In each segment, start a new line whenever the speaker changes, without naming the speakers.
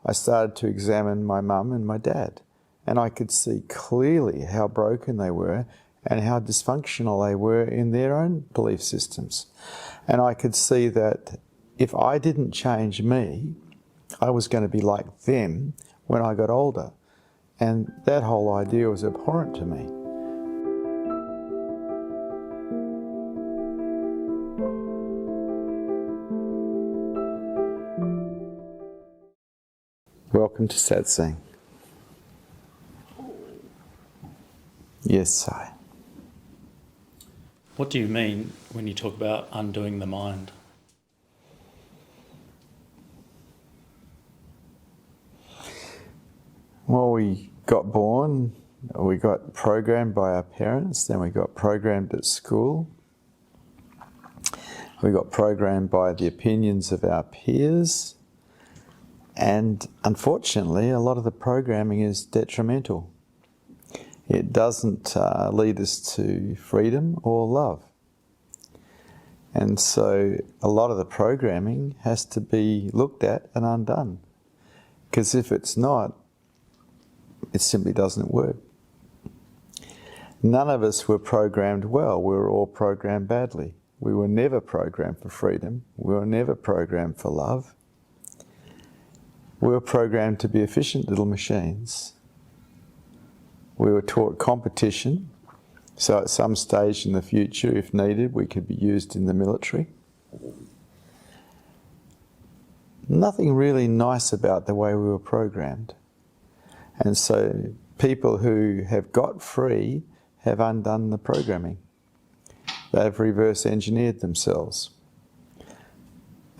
I started to examine my mum and my dad, and I could see clearly how broken they were and how dysfunctional they were in their own belief systems. And I could see that if I didn't change me, I was going to be like them when I got older. And that whole idea was abhorrent to me. Welcome to Satsang. Yes, Sai.
What do you mean when you talk about undoing the mind?
Well, we got born, we got programmed by our parents, then we got programmed at school. We got programmed by the opinions of our peers. And unfortunately, a lot of the programming is detrimental. It doesn't lead us to freedom or love. And so a lot of the programming has to be looked at and undone. Because if it's not, it simply doesn't work. None of us were programmed well. We were all programmed badly. We were never programmed for freedom. We were never programmed for love. We were programmed to be efficient little machines. We were taught competition, so at some stage in the future, if needed, we could be used in the military. Nothing really nice about the way we were programmed. And so people who have got free have undone the programming. They've reverse engineered themselves.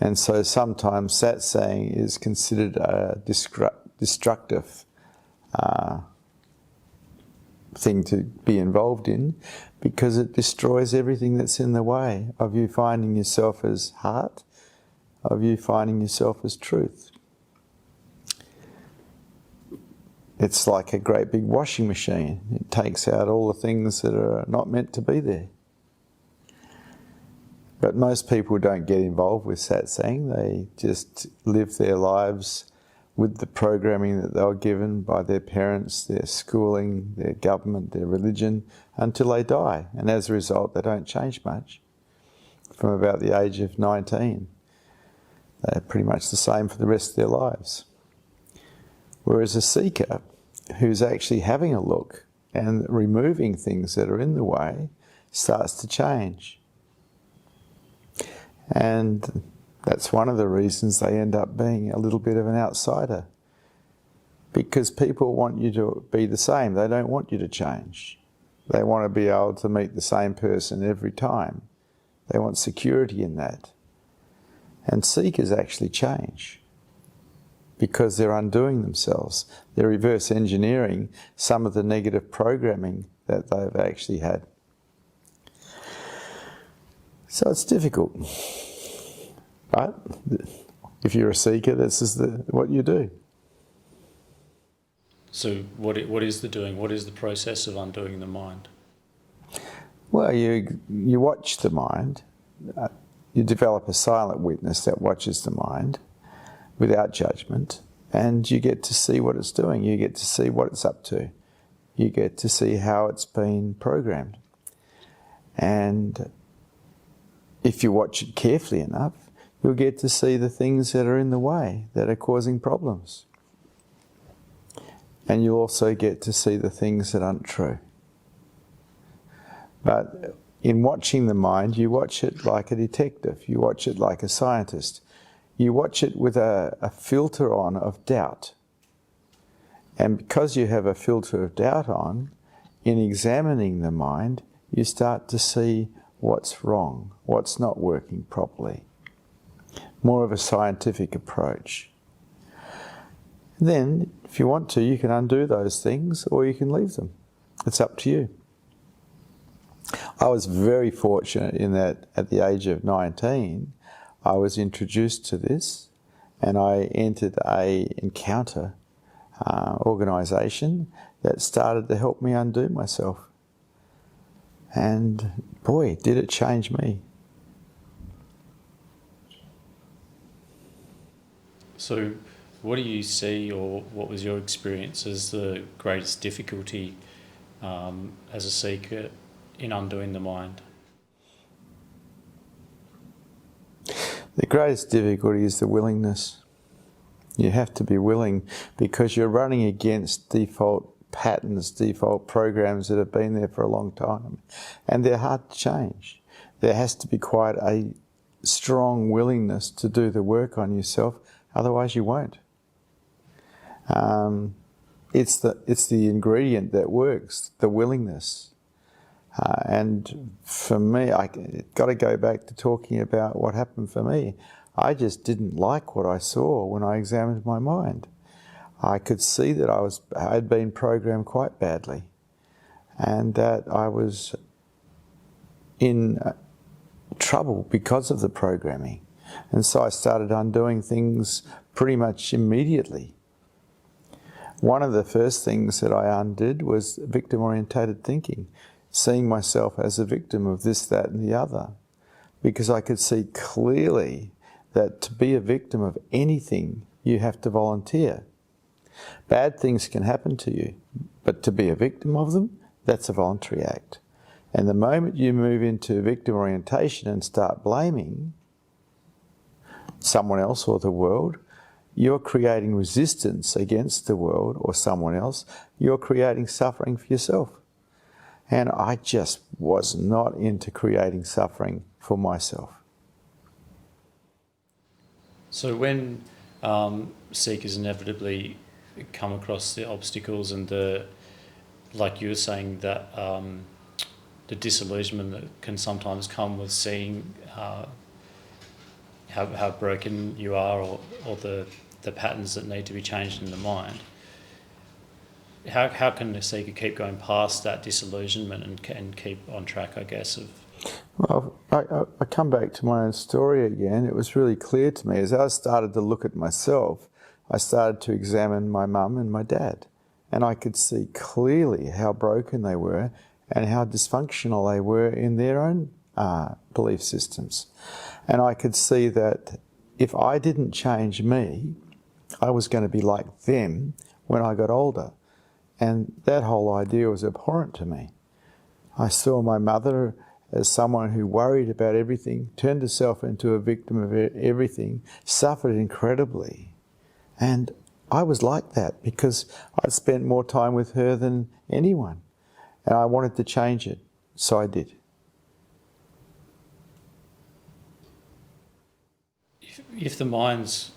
And so sometimes satsang is considered a destructive thing to be involved in, because it destroys everything that's in the way of you finding yourself as heart, of you finding yourself as truth. It's like a great big washing machine. It takes out all the things that are not meant to be there. But most people don't get involved with satsang. They just live their lives with the programming that they were given by their parents, their schooling, their government, their religion, until they die. And as a result, they don't change much. From about the age of 19, they're pretty much the same for the rest of their lives. Whereas a seeker who's actually having a look and removing things that are in the way starts to change. And that's one of the reasons they end up being a little bit of an outsider. Because people want you to be the same. They don't want you to change. They want to be able to meet the same person every time. They want security in that. And seekers actually change because they're undoing themselves. They're reverse engineering some of the negative programming that they've actually had. So it's difficult. But if you're a seeker, this is what you do.
So what is the doing? What is the process of undoing the mind?
Well, you watch the mind. You develop a silent witness that watches the mind without judgment, and you get to see what it's doing. You get to see what it's up to. You get to see how it's been programmed. And if you watch it carefully enough, you'll get to see the things that are in the way, that are causing problems. And you'll also get to see the things that aren't true. But in watching the mind, you watch it like a detective. You watch it like a scientist. You watch it with a filter on of doubt. And because you have a filter of doubt on, in examining the mind, you start to see what's wrong, what's not working properly. More of a scientific approach. Then, if you want to, you can undo those things or you can leave them. It's up to you. I was very fortunate in that at the age of 19, I was introduced to this, and I entered a encounter organisation that started to help me undo myself. And boy, did it change me.
So What do you see, or what was your experience as the greatest difficulty as a seeker in undoing the mind?
The greatest difficulty is the willingness. You have to be willing, because you're running against default patterns, default programs that have been there for a long time, and they're hard to change. There has to be quite a strong willingness to do the work on yourself, otherwise you won't. It's the ingredient that works, the willingness. And for me, I got to go back to talking about what happened for me. I just didn't like what I saw when I examined my mind. I could see that I had been programmed quite badly, and that I was in trouble because of the programming. And so I started undoing things pretty much immediately. One of the first things that I undid was victim-orientated thinking, seeing myself as a victim of this, that and the other, because I could see clearly that to be a victim of anything, you have to volunteer. Bad things can happen to you, but to be a victim of them, that's a voluntary act. And the moment you move into victim orientation and start blaming someone else or the world, you're creating resistance against the world or someone else. You're creating suffering for yourself. And I just was not into creating suffering for myself.
So when seekers inevitably come across the obstacles and like you were saying, that the disillusionment that can sometimes come with seeing how broken you are, or the patterns that need to be changed in the mind, how can the seeker keep going past that disillusionment and keep on track, I guess, of...
Well, I come back to my own story again. It was really clear to me as I started to look at myself, I started to examine my mum and my dad, and I could see clearly how broken they were and how dysfunctional they were in their own belief systems. And I could see that if I didn't change me, I was going to be like them when I got older. And that whole idea was abhorrent to me. I saw my mother as someone who worried about everything, turned herself into a victim of everything, suffered incredibly. And I was like that because I'd spent more time with her than anyone. And I wanted to change it, so I did.
If the mind's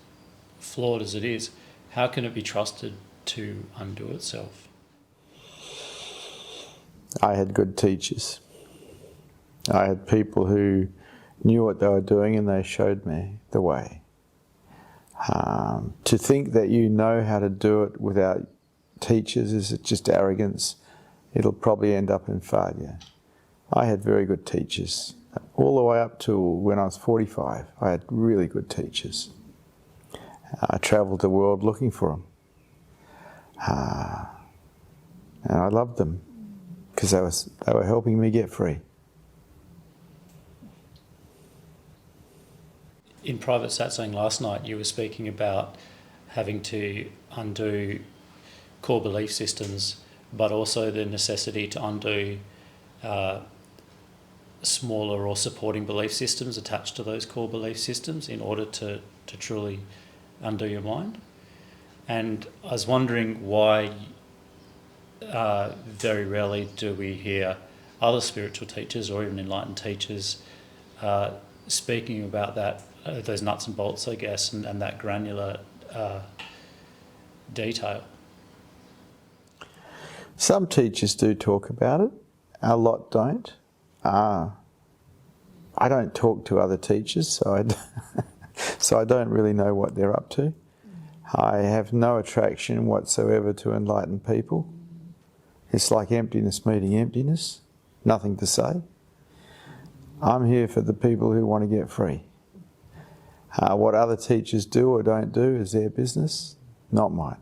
flawed as it is, how can it be trusted to undo itself?
I had good teachers. I had people who knew what they were doing and they showed me the way. To think that you know how to do it without teachers is just arrogance. It'll probably end up in failure. I had very good teachers. All the way up to when I was 45, I had really good teachers. I travelled the world looking for them. And I loved them because they were helping me get free.
In private satsang last night, you were speaking about having to undo core belief systems, but also the necessity to undo smaller or supporting belief systems attached to those core belief systems in order to truly undo your mind. And I was wondering why very rarely do we hear other spiritual teachers or even enlightened teachers speaking about that, those nuts and bolts, I guess, and that granular detail.
Some teachers do talk about it, a lot don't. I don't talk to other teachers, so I don't really know what they're up to. I have no attraction whatsoever to enlightened people. It's like emptiness meeting emptiness, nothing to say. I'm here for the people who want to get free. What other teachers do or don't do is their business, not mine.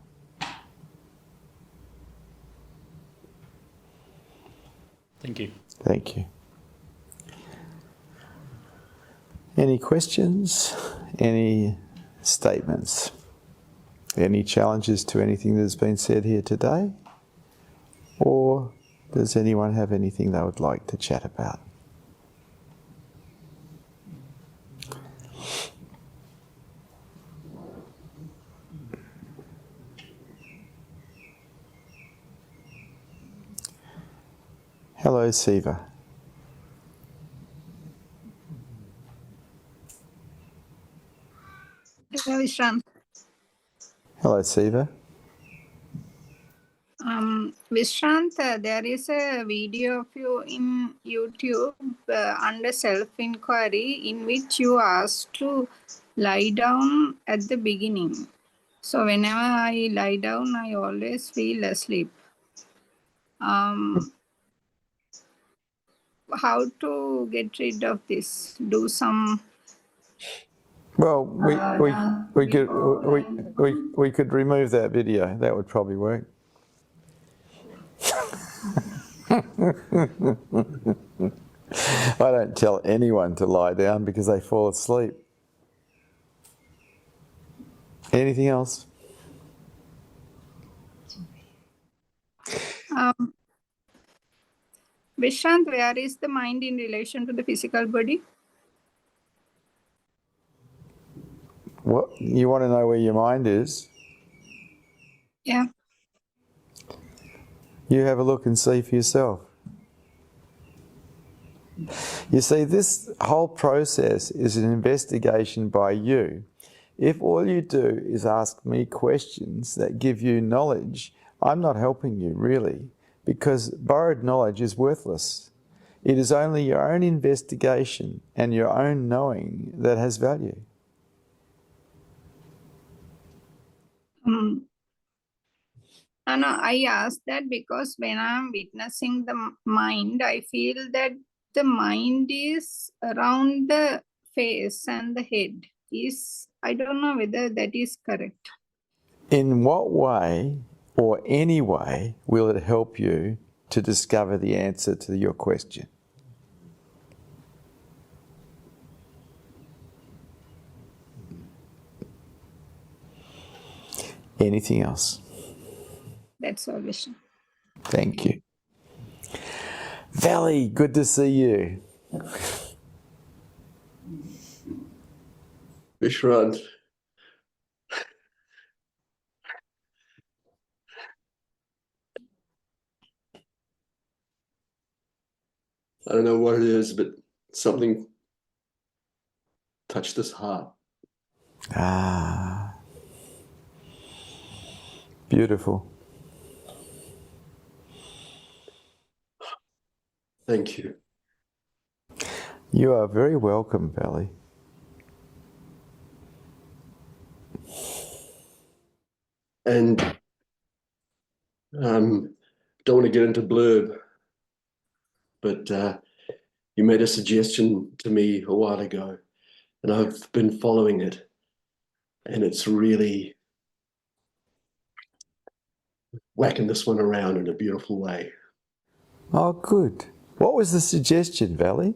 Thank you.
Thank you. Any questions? Any statements? Any challenges to anything that's been said here today? Or does anyone have anything they would like to chat about? Hello, Siva.
Hello, Vishrant.
Hello, Siva.
Vishrant, there is a video of you in YouTube under self-inquiry in which you asked to lie down at the beginning. So whenever I lie down, I always feel asleep. How to get rid of this? Do some...
Well, we could remove that video. That would probably work. I don't tell anyone to lie down because they fall asleep. Anything else?
Vishrant, where is the mind in relation to the physical body?
What, you want to know where your mind is?
Yeah.
You have a look and see for yourself. You see, this whole process is an investigation by you. If all you do is ask me questions that give you knowledge, I'm not helping you really, because borrowed knowledge is worthless. It is only your own investigation and your own knowing that has value.
No, I ask that because when I'm witnessing the mind, I feel that the mind is around the face and the head. I don't know whether that is correct.
In what way or any way will it help you to discover the answer to your question? Anything else?
That's all, Vishnu.
Thank you. Valley, good to see you.
Vishrant. I don't know what it is, but something touched this heart.
Ah, beautiful.
Thank you.
You are very welcome, Valley.
And don't want to get into blurb, but you made a suggestion to me a while ago, and I've been following it, and it's really whacking this one around in a beautiful way.
Oh, good. What was the suggestion, Valley?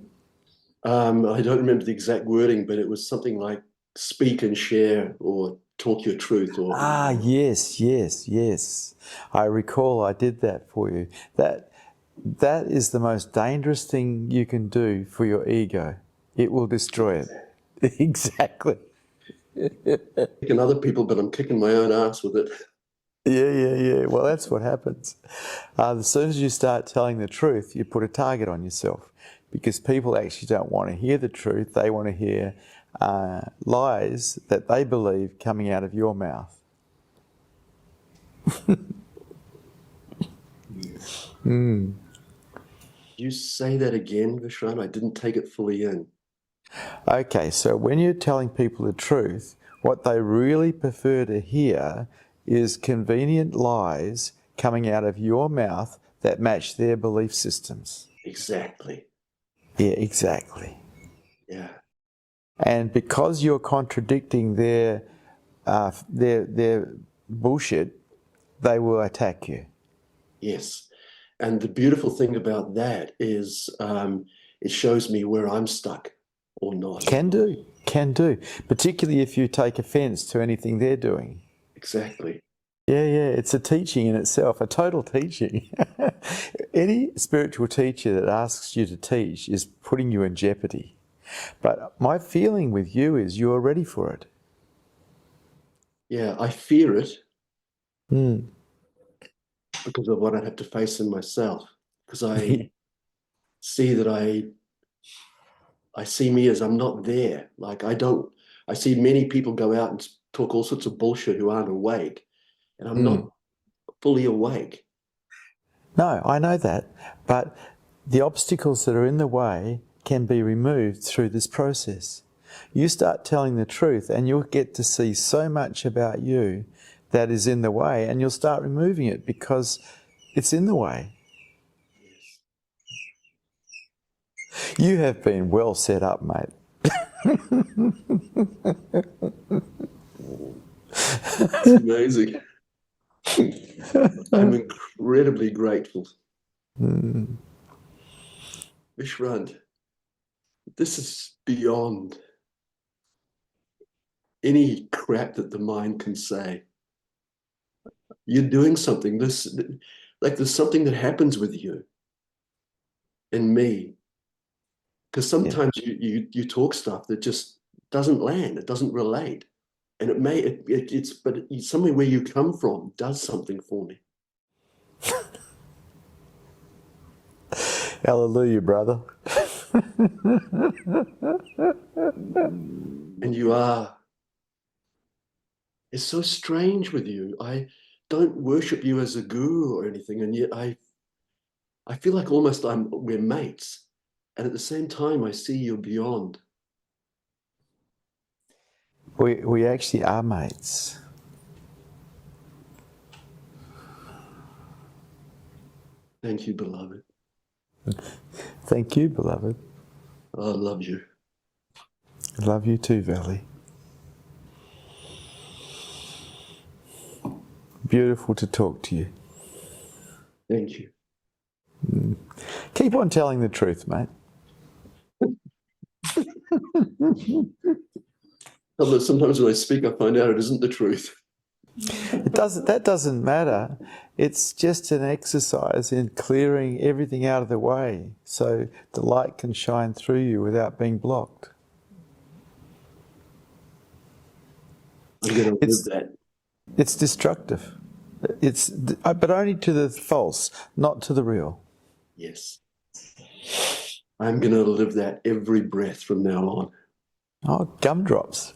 I don't remember the exact wording, but it was something like speak and share, or talk your truth, or
Yes. I recall I did that for you. That is the most dangerous thing you can do for your ego. It will destroy it. Exactly.
kicking other people, but I'm kicking my own ass with it.
Yeah. Well, that's what happens. As soon as you start telling the truth, you put a target on yourself, because people actually don't want to hear the truth. They want to hear lies that they believe coming out of your mouth.
You say that again, Vishrant? I didn't take it fully in.
Okay, so when you're telling people the truth, what they really prefer to hear is convenient lies coming out of your mouth that match their belief systems.
Exactly.
Yeah, exactly.
Yeah.
And because you're contradicting their bullshit, they will attack you.
Yes. And the beautiful thing about that is it shows me where I'm stuck or not.
Can do. Particularly if you take offence to anything they're doing.
Exactly.
Yeah, it's a teaching in itself, a total teaching. Any spiritual teacher that asks you to teach is putting you in jeopardy. But my feeling with you is you're ready for it.
Yeah, I fear it
Mm.
because of what I'd have to face in myself. Because I see that I see me as I'm not there. Like I see many people go out and talk all sorts of bullshit who aren't awake. And I'm not fully awake.
No, I know that. But the obstacles that are in the way can be removed through this process. You start telling the truth and you'll get to see so much about you that is in the way, and you'll start removing it because it's in the way. You have been well set up, mate.
It's amazing. I'm incredibly grateful. Vishrant, this is beyond any crap that the mind can say. You're doing something. There's something that happens with you and me. Because sometimes you talk stuff that just doesn't land. It doesn't relate. And but somewhere where you come from does something for me.
Hallelujah, brother.
And it's so strange with you. I don't worship you as a guru or anything, and yet I feel like almost we're mates. And at the same time, I see you're beyond.
We actually are mates.
Thank you, beloved.
Thank you, beloved.
I love you.
I love you too, Valley. Beautiful to talk to you.
Thank you.
Keep on telling the truth, mate.
Sometimes when I speak, I find out it isn't the truth.
That doesn't matter. It's just an exercise in clearing everything out of the way so the light can shine through you without being blocked.
I'm going to live that.
It's destructive. But only to the false, not to the real.
Yes. I'm going to live that every breath from now on.
Oh, gumdrops.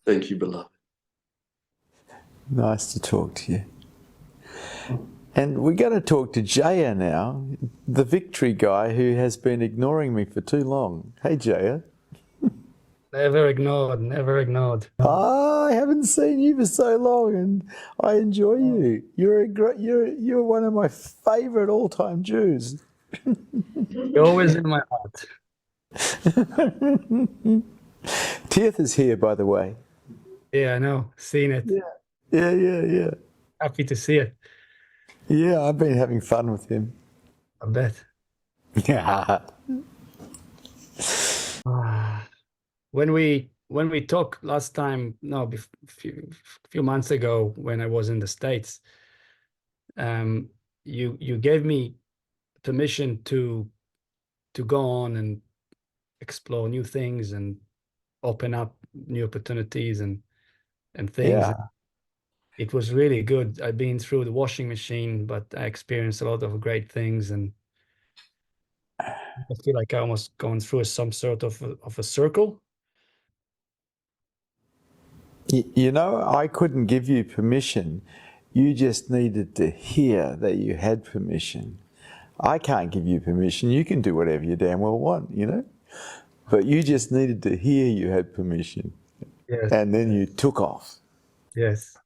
Thank you, beloved.
Nice to talk to you. And we're going to talk to Jaya now, the victory guy who has been ignoring me for too long. Hey, Jaya.
Never ignored, never ignored.
Oh, I haven't seen you for so long, and I enjoy you. You're one of my favourite all-time Jews.
You're always in my heart.
Tirtha's here, by the way.
Yeah, I know. Seen it.
Yeah.
Happy to see it.
Yeah, I've been having fun with him.
I bet.
Yeah.
When we talked last time, no, few months ago when I was in the States, you gave me permission to go on and explore new things and open up new opportunities and things.
Yeah.
It was really good. I've been through the washing machine, but I experienced a lot of great things, and I feel like I almost going through some sort of a circle.
You know, I couldn't give you permission. You just needed to hear that you had permission. I can't give you permission. You can do whatever you damn well want, you know? But you just needed to hear you had permission.
Yes.
And then you took off.
Yes.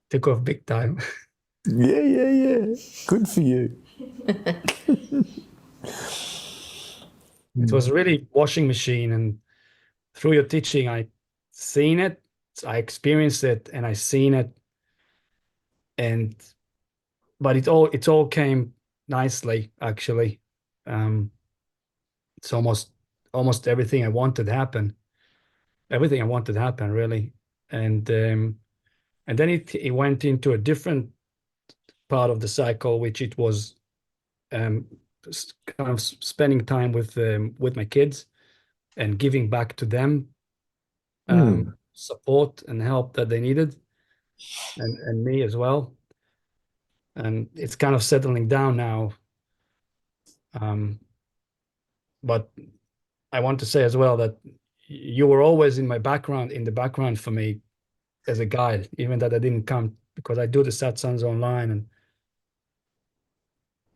Took off big time.
Yeah. Good for you.
It was really washing machine, and through your teaching, I seen it, I experienced it, and I seen it, but it all came nicely. Actually, it's almost almost everything I wanted happen. Everything I wanted happened, really. And then it went into a different part of the cycle, which it was kind of spending time with my kids and giving back to them support and help that they needed, and me as well. And it's kind of settling down now. But I want to say as well that you were always in the background for me as a guide, even that I didn't come, because I do the satsangs online and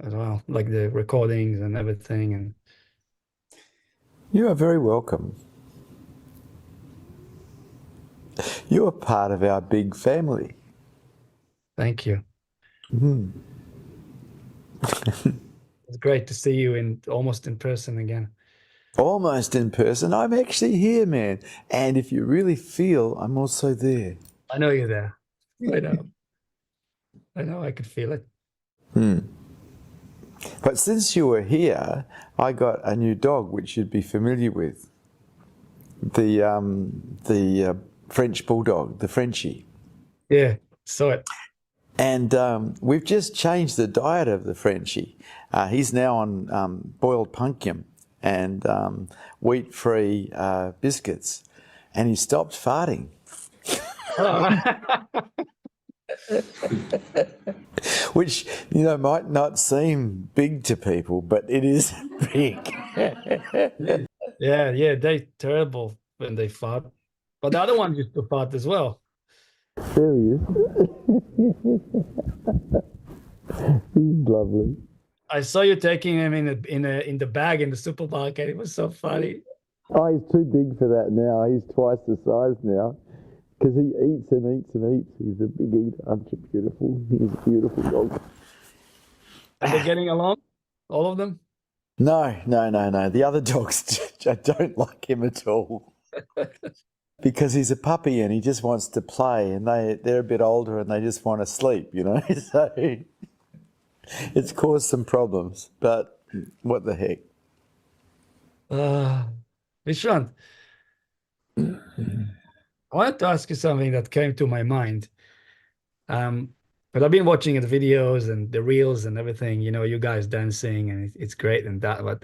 as well, like the recordings and everything. And
You are very welcome. You are part of our big family.
thank you. It's great to see you almost in person again.
Almost in person. I'm actually here, man. And if you really feel, I'm also there.
I know you're there. I know. I know. I could feel it.
But since you were here, I got a new dog, which you'd be familiar with. The French bulldog, the Frenchie.
Yeah, saw it.
And we've just changed the diet of the Frenchie. He's now on boiled pumpkin and wheat-free biscuits, and he stopped farting. Which, you know, might not seem big to people, but it is big.
Yeah, they're terrible when they fart. But the other one used to fart as well.
There he is. He's lovely.
I saw you taking him in the bag in the supermarket. It was so funny.
Oh, he's too big for that now. He's twice the size now. Because he eats and eats and eats. He's a big eater. Aren't you beautiful? He's a beautiful dog.
Are they getting along? All of them?
No. The other dogs don't like him at all. Because he's a puppy and he just wants to play, and they're a bit older and they just want to sleep, you know. So it's caused some problems, but what the heck.
Vishrant, I wanted to ask you something that came to my mind. But I've been watching the videos and the reels and everything, you know, you guys dancing, and it's great and that, but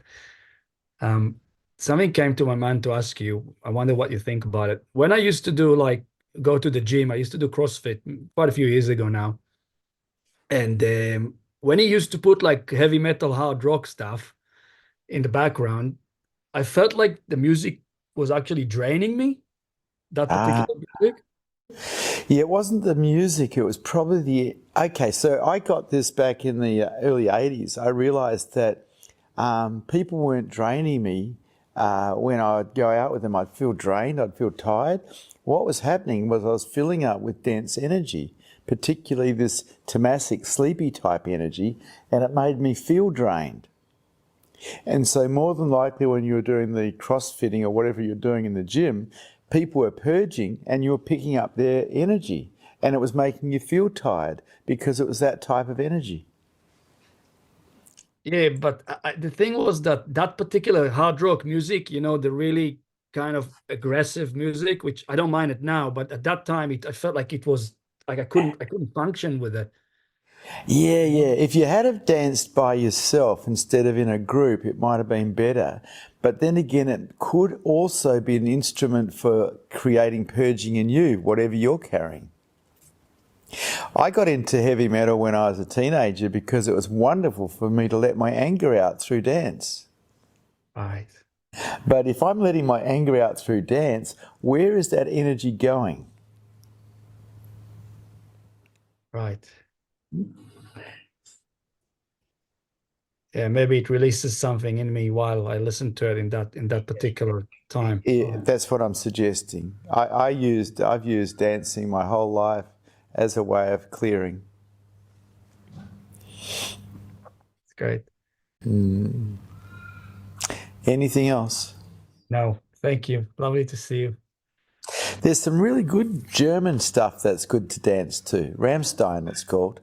something came to my mind to ask you. I wonder what you think about it. When I used to go to the gym, I used to do CrossFit quite a few years ago now. And when he used to put like heavy metal, hard rock stuff in the background, I felt like the music was actually draining me, that particular music.
Yeah, it wasn't the music, it was probably okay, so I got this back in the early 80s. I realised that people weren't draining me. When I'd go out with them, I'd feel drained, I'd feel tired. What was happening was I was filling up with dense energy, particularly this tamasic, sleepy type energy, and it made me feel drained. And so more than likely when you were doing the crossfitting or whatever you're doing in the gym, people were purging and you were picking up their energy, and it was making you feel tired because it was that type of energy.
Yeah, but the thing was that particular hard rock music, you know, the really kind of aggressive music, which I don't mind it now, but at that time I felt like it was like I couldn't function with it.
Yeah. If you had have danced by yourself instead of in a group, it might have been better. But then again, it could also be an instrument for creating purging in you, whatever you're carrying. I got into heavy metal when I was a teenager because it was wonderful for me to let my anger out through dance.
Right.
But if I'm letting my anger out through dance, where is that energy going?
Right. Yeah, maybe it releases something in me while I listen to it in that particular time.
Yeah, that's what I'm suggesting. I've used dancing my whole life as a way of clearing.
It's great.
Anything else?
No, thank you. Lovely to see you.
There's some really good German stuff that's good to dance to. Rammstein, it's called.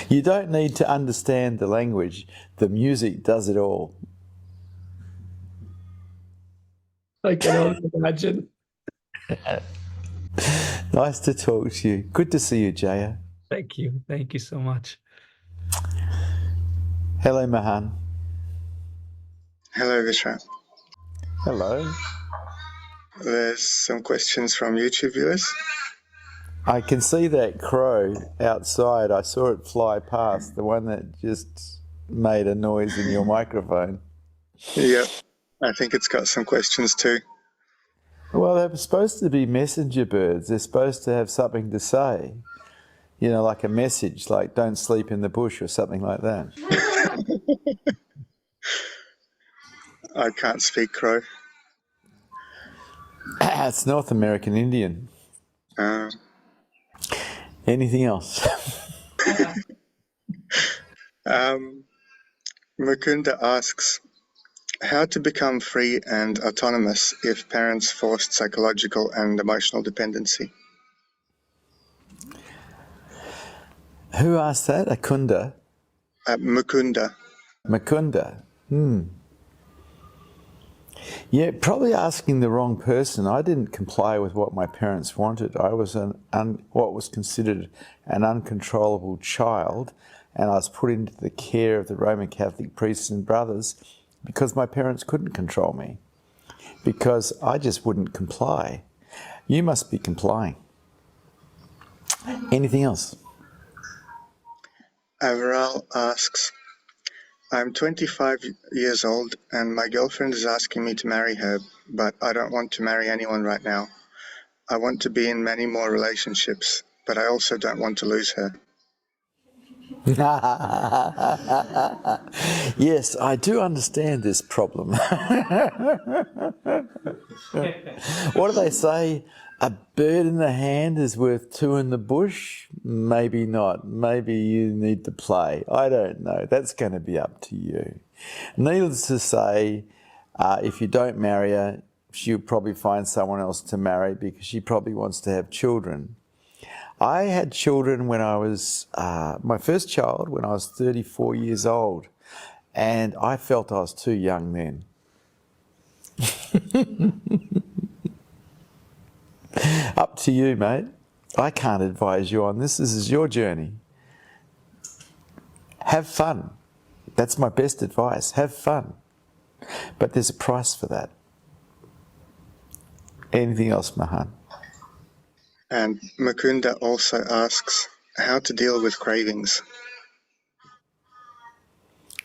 You don't need to understand the language. The music does it all.
I can only imagine.
Nice to talk to you. Good to see you, Jaya.
Thank you. Thank you so much.
Hello, Mahan.
Hello, Vishrant.
Hello.
There's some questions from YouTube viewers.
I can see that crow outside. I saw it fly past, the one that just made a noise in your microphone.
Yep, I think it's got some questions too.
Well, they're supposed to be messenger birds. They're supposed to have something to say. You know, like a message, like don't sleep in the bush or something like that.
I can't speak Crow.
It's North American Indian. Anything else?
Mukunda asks, how to become free and autonomous if parents forced psychological and emotional dependency?
Who asked that? Akunda?
Mukunda.
Mukunda. Yeah, probably asking the wrong person. I didn't comply with what my parents wanted. I was what was considered an uncontrollable child, and I was put into the care of the Roman Catholic priests and brothers because my parents couldn't control me, because I just wouldn't comply. You must be complying. Anything else?
Averal asks, I'm 25 years old and my girlfriend is asking me to marry her, but I don't want to marry anyone right now. I want to be in many more relationships, but I also don't want to lose her.
Yes, I do understand this problem. What do they say? A bird in the hand is worth two in the bush? Maybe not. Maybe you need to play. I don't know. That's going to be up to you. Needless to say, if you don't marry her, she'll probably find someone else to marry because she probably wants to have children. I had children when I was, my first child when I was 34 years old, and I felt I was too young then. Up to you, mate. I can't advise you on this. This is your journey. Have fun. That's my best advice. Have fun. But there's a price for that. Anything else, Mahan?
And Mukunda also asks how to deal with cravings.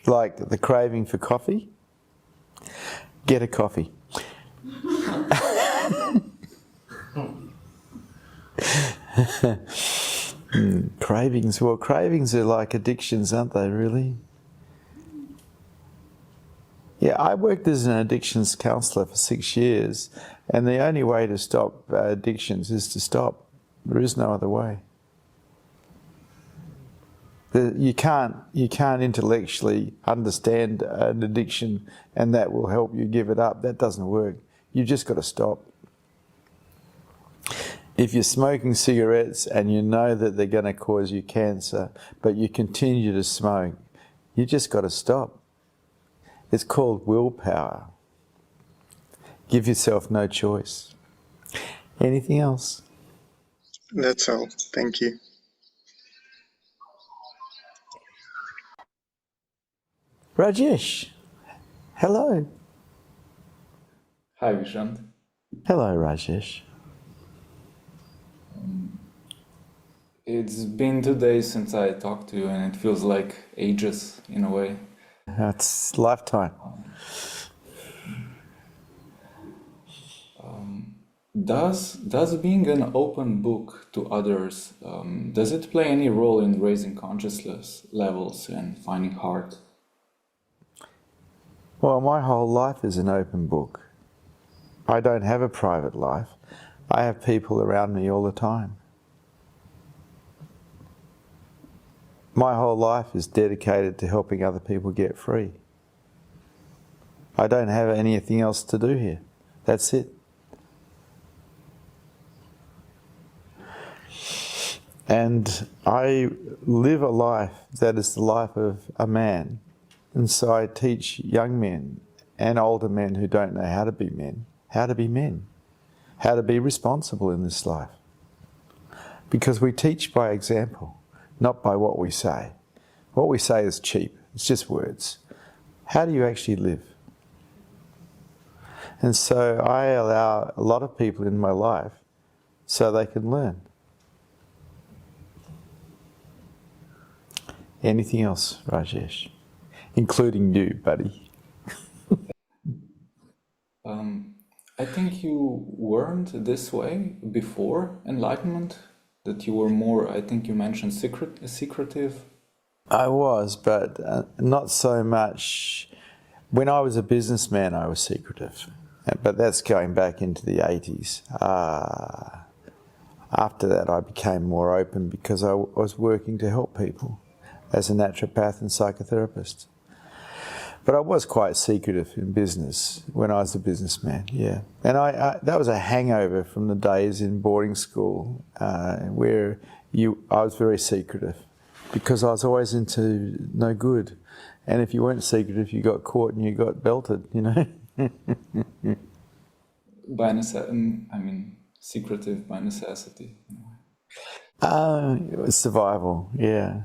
Like the craving for coffee? Get a coffee. Cravings. Well, cravings are like addictions, aren't they, really? Yeah, I worked as an addictions counsellor for 6 years, and the only way to stop addictions is to stop. There is no other way. You can't intellectually understand an addiction and that will help you give it up. That doesn't work. You've just got to stop. If you're smoking cigarettes and you know that they're going to cause you cancer, but you continue to smoke, you just got to stop. It's called willpower. Give yourself no choice. Anything else?
That's all. Thank you.
Rajesh, hello.
Hi, Vishrant.
Hello, Rajesh.
It's been 2 days since I talked to you, and it feels like ages in a way.
It's lifetime.
Does being an open book to others, does it play any role in raising consciousness levels and finding heart?
Well, my whole life is an open book. I don't have a private life. I have people around me all the time. My whole life is dedicated to helping other people get free. I don't have anything else to do here. That's it. And I live a life that is the life of a man. And so I teach young men and older men who don't know how to be men how to be men, how to be responsible in this life. Because we teach by example, not by what we say. What we say is cheap, it's just words. How do you actually live? And so I allow a lot of people in my life so they can learn. Anything else, Rajesh? Including you, buddy.
I think you weren't this way before enlightenment, that you were more, I think you mentioned secretive.
I was, but not so much. When I was a businessman, I was secretive. But that's going back into the 80s. After that, I became more open because I was working to help people as a naturopath and psychotherapist. But I was quite secretive in business when I was a businessman, yeah. And that was a hangover from the days in boarding school where I was very secretive because I was always into no good. And if you weren't secretive, you got caught and you got belted, you know.
By necessity, I mean, secretive by necessity.
It was survival, yeah.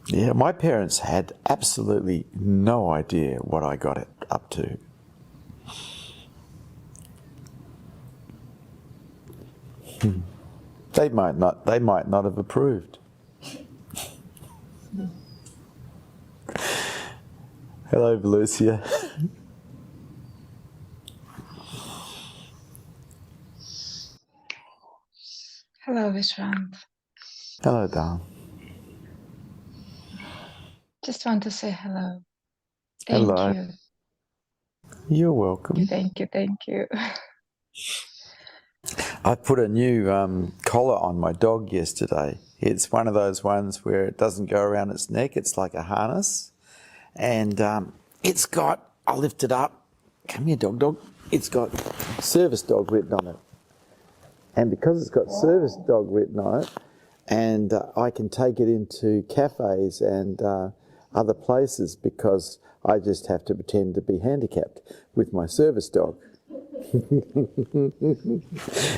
Yeah, my parents had absolutely no idea what I got it up to. They might not have approved. Hello, Lucia.
Hello, Vishrant.
Hello, darling.
Just want to say hello.
Hello.
Thank you.
You're welcome.
Thank you.
I put a new collar on my dog yesterday. It's one of those ones where it doesn't go around its neck. It's like a harness. And it's got, I'll lift it up. Come here, dog. It's got service dog written on it. And because it's got service dog written on it, and I can take it into cafes and other places because I just have to pretend to be handicapped with my service dog.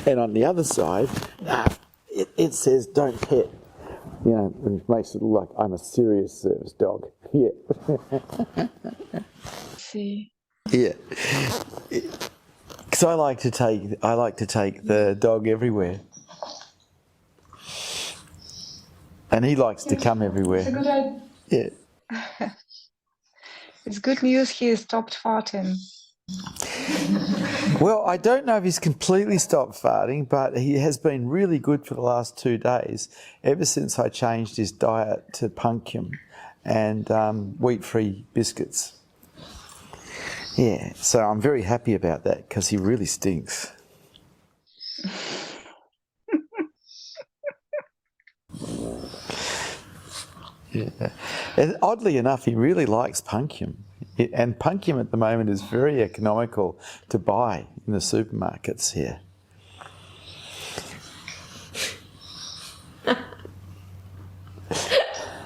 And on the other side, it says don't pet, you know, which makes it look like I'm a serious service dog. Yeah.
See.
Yeah. Because I like to take the dog everywhere. And he likes to come everywhere.
It's a good idea.
Yeah.
It's good news he stopped farting.
Well, I don't know if he's completely stopped farting, but he has been really good for the last 2 days, ever since I changed his diet to pumpkin and wheat-free biscuits. Yeah, so I'm very happy about that because he really stinks. Yeah. And oddly enough, he really likes pumpkin. And pumpkin at the moment is very economical to buy in the supermarkets here.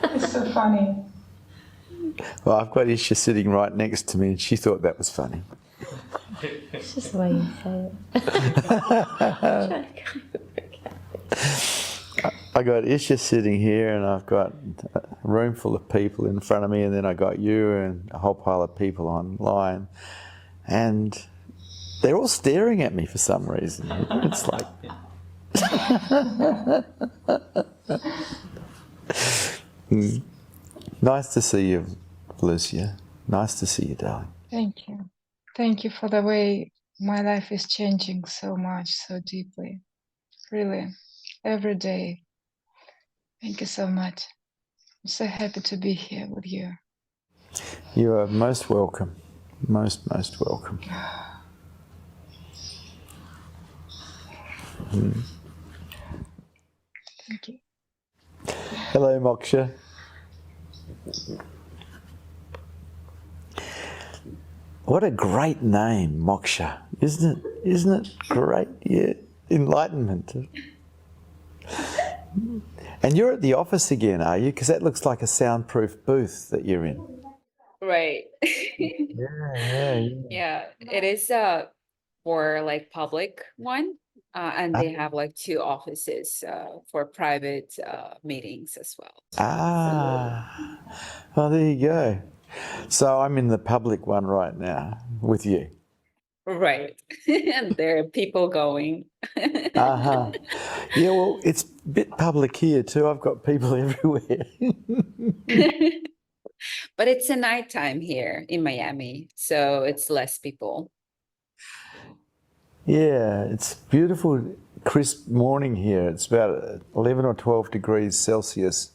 It's so funny.
Well, I've got Isha sitting right next to me and she thought that was funny.
It's just the way you say it.
I got Isha sitting here and I've got a room full of people in front of me, and then I got you and a whole pile of people online, and they're all staring at me for some reason. It's like... Nice to see you, Lucia. Nice to see you, darling.
Thank you. Thank you for the way my life is changing so much, so deeply. Really, every day. Thank you so much. I'm so happy to be here with you.
You are most welcome. Most welcome.
Thank you.
Hello, Moksha. What a great name, Moksha, isn't it? Isn't it great? Yeah, enlightenment. And you're at the office again, are you? Because that looks like a soundproof booth that you're in.
Right.
Yeah.
Yeah, it is for like public one, and they have like 2 offices for private meetings as well.
Ah, well, there you go. So I'm in the public one right now with you.
Right. And there are people going.
Uh-huh. Yeah, well, it's a bit public here too. I've got people everywhere.
But it's a nighttime here in Miami, so it's less people.
Yeah, it's beautiful, crisp morning here. It's about 11 or 12 degrees Celsius,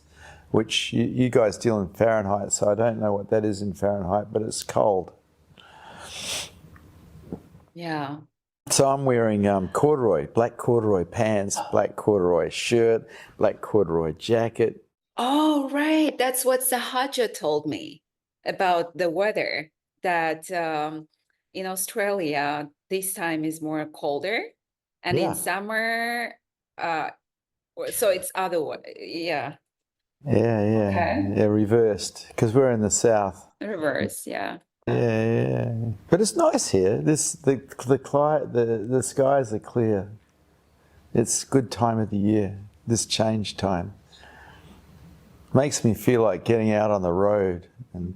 which you guys deal in Fahrenheit, so I don't know what that is in Fahrenheit, but it's cold.
Yeah.
So I'm wearing black corduroy pants, black corduroy shirt, black corduroy jacket.
Oh, right. That's what Sahaja told me about the weather, that in Australia, this time is more colder, and
Yeah.
in summer, so it's other way. Yeah,
Yeah, reversed, because we're in the south.
reverse. Yeah.
Yeah. But it's nice here. The skies are clear. It's a good time of the year, this change time. Makes me feel like getting out on the road and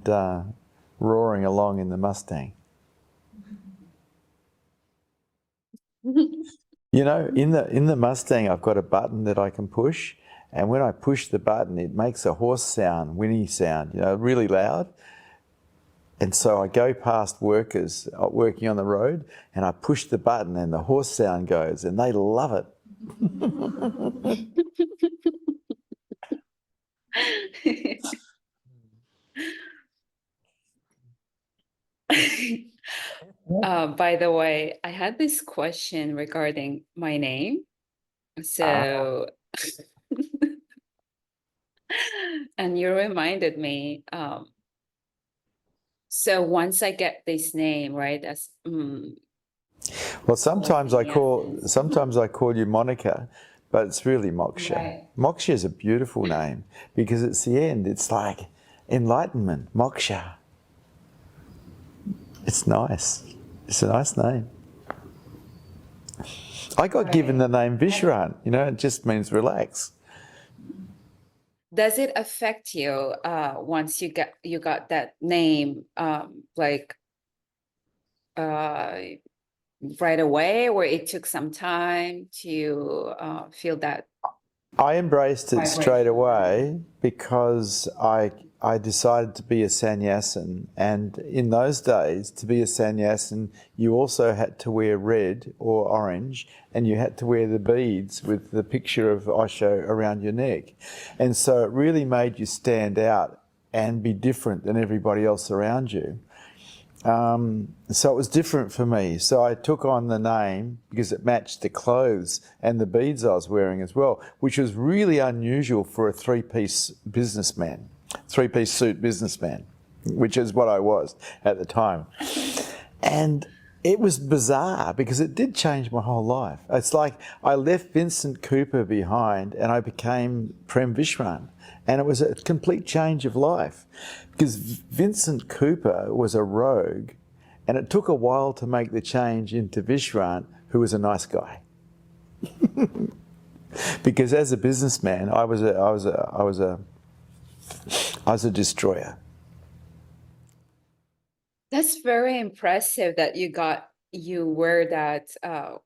roaring along in the Mustang. You know, in the Mustang, I've got a button that I can push, and when I push the button, it makes a horse sound, whinny sound, you know, really loud. And so I go past workers working on the road, and I push the button, and the horse sound goes, and they love it.
By the way, I had this question regarding my name. So, and you reminded me. So once I get this name, right? That's
Well, sometimes I call you Monica, but it's really Moksha.
Right.
Moksha is a beautiful name because it's the end. It's like enlightenment, Moksha. It's nice. It's a nice name. I got given the name Vishrant. You know, it just means relax.
Does it affect you once you got that name, like right away, or it took some time to feel that?
I embraced it straight away because I decided to be a sannyasin, and in those days, to be a sannyasin, you also had to wear red or orange, and you had to wear the beads with the picture of Osho around your neck. And so it really made you stand out and be different than everybody else around you. So it was different for me. So I took on the name because it matched the clothes and the beads I was wearing as well, which was really unusual for a three-piece suit businessman, which is what I was at the time. And it was bizarre because it did change my whole life. It's like I left 𝐬𝐞𝐿 behind and I became Prem Vishrant. And it was a complete change of life because 𝐬𝐞𝐿 was a rogue, and it took a while to make the change into Vishrant, who was a nice guy. Because as a businessman, I was a destroyer.
That's very impressive that you wear that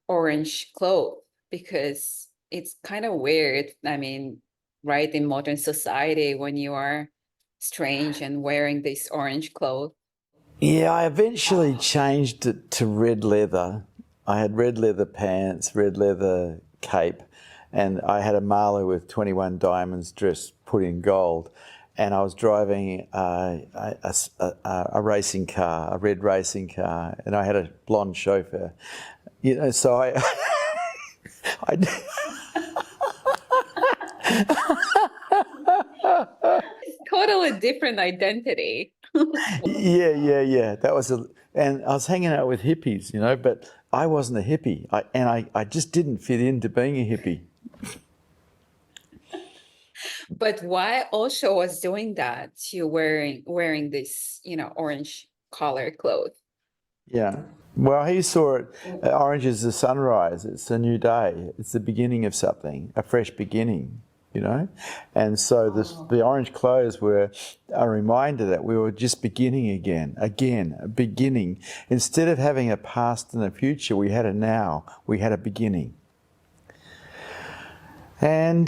orange cloth, because it's kind of weird. I mean, right, in modern society, when you are strange and wearing this orange cloth.
Yeah, I eventually changed it to red leather. I had red leather pants, red leather cape, and I had a mala with 21 diamonds dressed, put in gold. And I was driving a racing car, a red racing car, and I had a blonde chauffeur. You know, so I
Totally different identity.
Yeah. That was and I was hanging out with hippies, you know, but I wasn't a hippie. I just didn't fit into being a hippie.
But why Osho was doing that? You wearing this, orange color cloth.
Yeah. Well, he saw it, orange is the sunrise, it's a new day, it's the beginning of something, a fresh beginning, And so the orange clothes were a reminder that we were just beginning again, a beginning. Instead of having a past and a future, we had a now, we had a beginning. And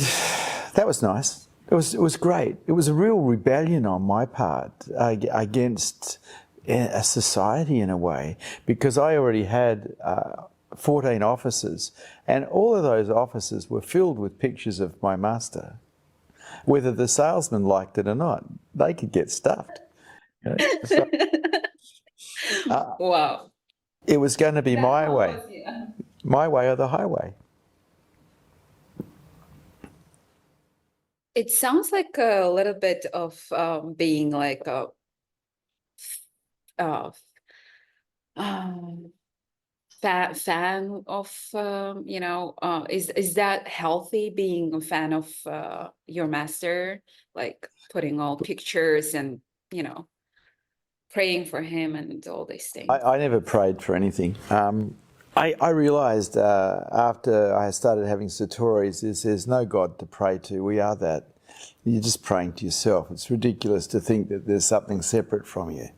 that was nice. It was great. It was a real rebellion on my part against a society in a way, because I already had 14 offices, and all of those offices were filled with pictures of my master. Whether the salesman liked it or not, they could get stuffed. So,
Wow.
It was going to be my way. My way or the highway.
It sounds like a little bit of being like a fan of, is that healthy, being a fan of your master, like putting all pictures and, praying for him and all these things?
I never prayed for anything. I realised after I started having satoris, there's no God to pray to. We are that. You're just praying to yourself. It's ridiculous to think that there's something separate from you.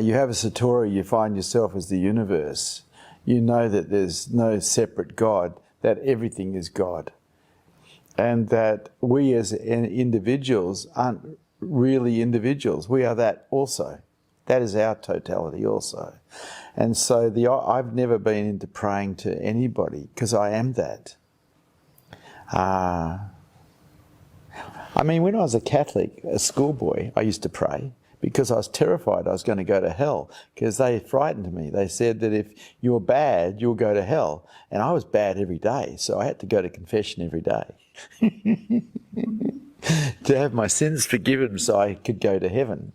You have a satori, you find yourself as the universe. You know that there's no separate God, that everything is God. And that we as individuals aren't really individuals. We are that also. That is our totality also. And so I've never been into praying to anybody, because I am that. When I was a Catholic, a schoolboy, I used to pray because I was terrified I was going to go to hell, because they frightened me. They said that if you're bad, you'll go to hell. And I was bad every day, so I had to go to confession every day to have my sins forgiven so I could go to heaven.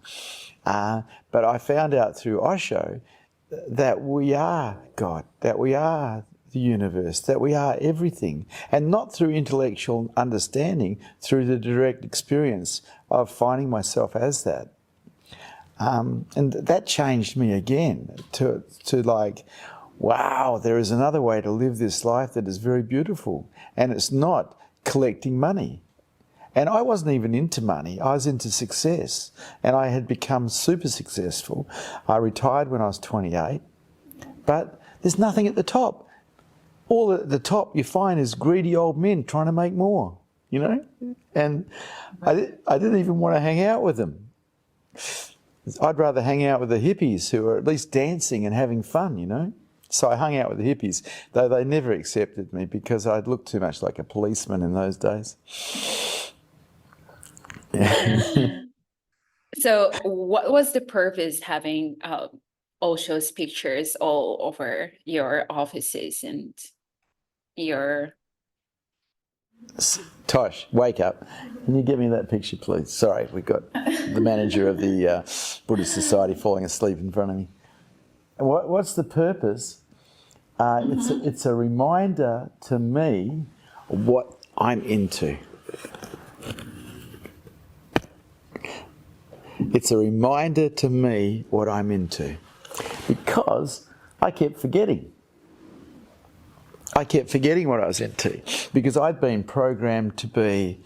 But I found out through Osho that we are God, that we are the universe, that we are everything, and not through intellectual understanding, through the direct experience of finding myself as that. And that changed me again to like, wow, there is another way to live this life that is very beautiful, and it's not collecting money. And I wasn't even into money, I was into success, and I had become super successful. I retired when I was 28, but there's nothing at the top. All at the top you find is greedy old men trying to make more, And I didn't even want to hang out with them. I'd rather hang out with the hippies who are at least dancing and having fun, So I hung out with the hippies, though they never accepted me because I'd looked too much like a policeman in those days.
So what was the purpose having Osho's pictures all over your offices and your...
Tosh, wake up. Can you get me that picture, please? Sorry, we've got the manager of the Buddhist Society falling asleep in front of me. And what's the purpose? It's a reminder to me what I'm into. It's a reminder to me what I'm into, because I kept forgetting. I kept forgetting what I was into, because I'd been programmed to be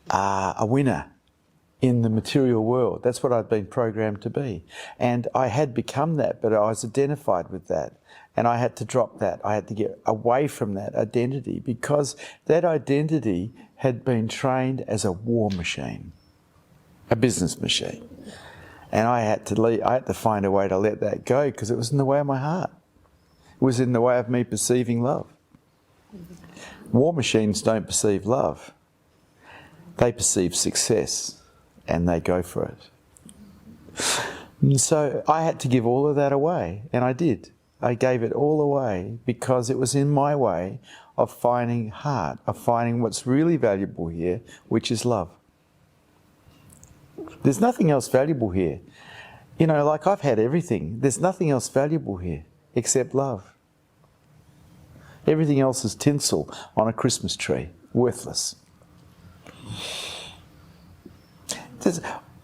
a winner in the material world. That's what I'd been programmed to be. And I had become that, but I was identified with that. And I had to drop that. I had to get away from that identity, because that identity had been trained as a war machine, a business machine. And I had to find a way to let that go, because it was in the way of my heart. It was in the way of me perceiving love. War machines don't perceive love. They perceive success, and they go for it. And so I had to give all of that away, and I did. I gave it all away because it was in my way of finding heart, of finding what's really valuable here, which is love. There's nothing else valuable here. Like I've had everything. There's nothing else valuable here except love. Everything else is tinsel on a Christmas tree, worthless.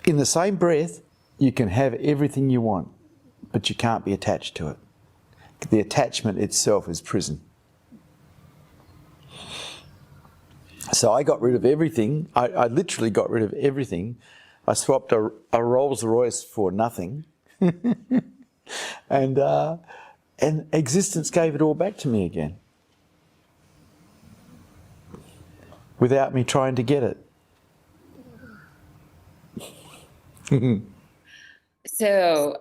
In the same breath, you can have everything you want, but you can't be attached to it. The attachment itself is prison. So I got rid of everything. I literally got rid of everything. I swapped a Rolls Royce for nothing. and existence gave it all back to me again. Without me trying to get it.
So,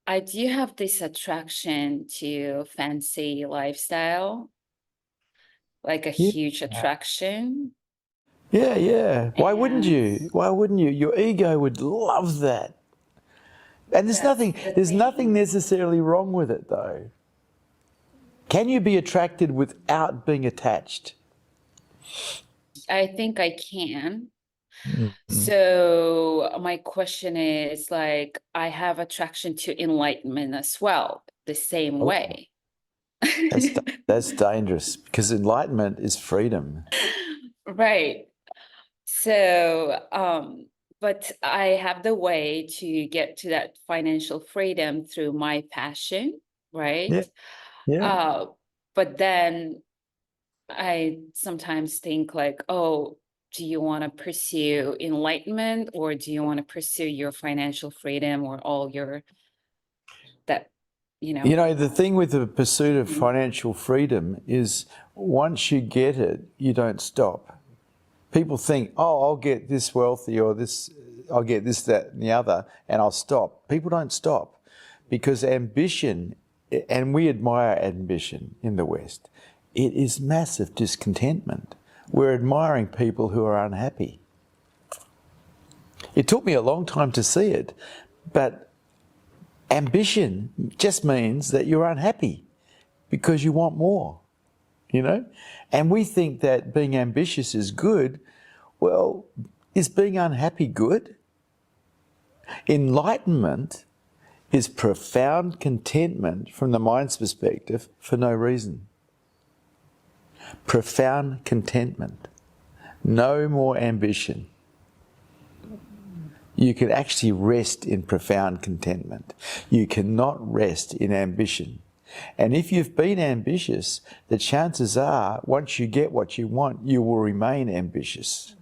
I do have this attraction to fancy lifestyle, like a huge attraction.
Yeah. Why wouldn't you? Why wouldn't you? Your ego would love that. And there's nothing necessarily wrong with it, though. Can you be attracted without being attached?
I think I can. So my question is, like, I have attraction to enlightenment as well, the same way.
That's dangerous, because enlightenment is freedom.
Right. So, but I have the way to get to that financial freedom through my passion, right?
Yeah.
But then I sometimes think like, oh, do you want to pursue enlightenment, or do you want to pursue your financial freedom, or all your
You know, the thing with the pursuit of financial freedom is once you get it, you don't stop. People think, oh, I'll get this wealthy, or this, I'll get this, that, and the other, and I'll stop. People don't stop, because ambition, and we admire ambition in the West, it is massive discontentment. We're admiring people who are unhappy. It took me a long time to see it, but ambition just means that you're unhappy because you want more, you know? And we think that being ambitious is good. Well, is being unhappy good? Enlightenment is profound contentment from the mind's perspective for no reason. Profound contentment. No more ambition. You can actually rest in profound contentment. You cannot rest in ambition. And if you've been ambitious, the chances are, once you get what you want, you will remain ambitious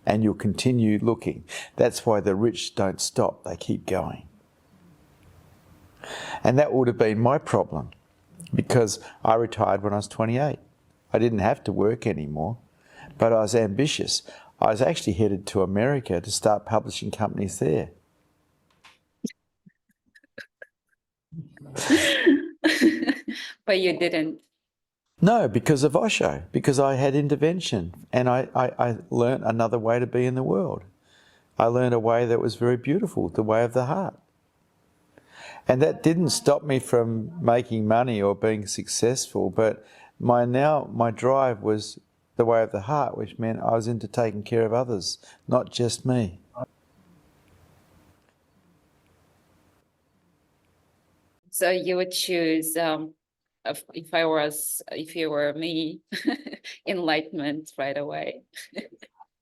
and you'll continue looking. That's why the rich don't stop, they keep going. And that would have been my problem, because I retired when I was 28. I didn't have to work anymore, but I was ambitious. I was actually headed to America to start publishing companies there.
But you didn't.
No, because of Osho, because I had intervention, and I learnt another way to be in the world. I learned a way that was very beautiful, the way of the heart. And that didn't stop me from making money or being successful, but my drive was the way of the heart, which meant I was into taking care of others, not just me.
So you would choose, if you were me, enlightenment right away.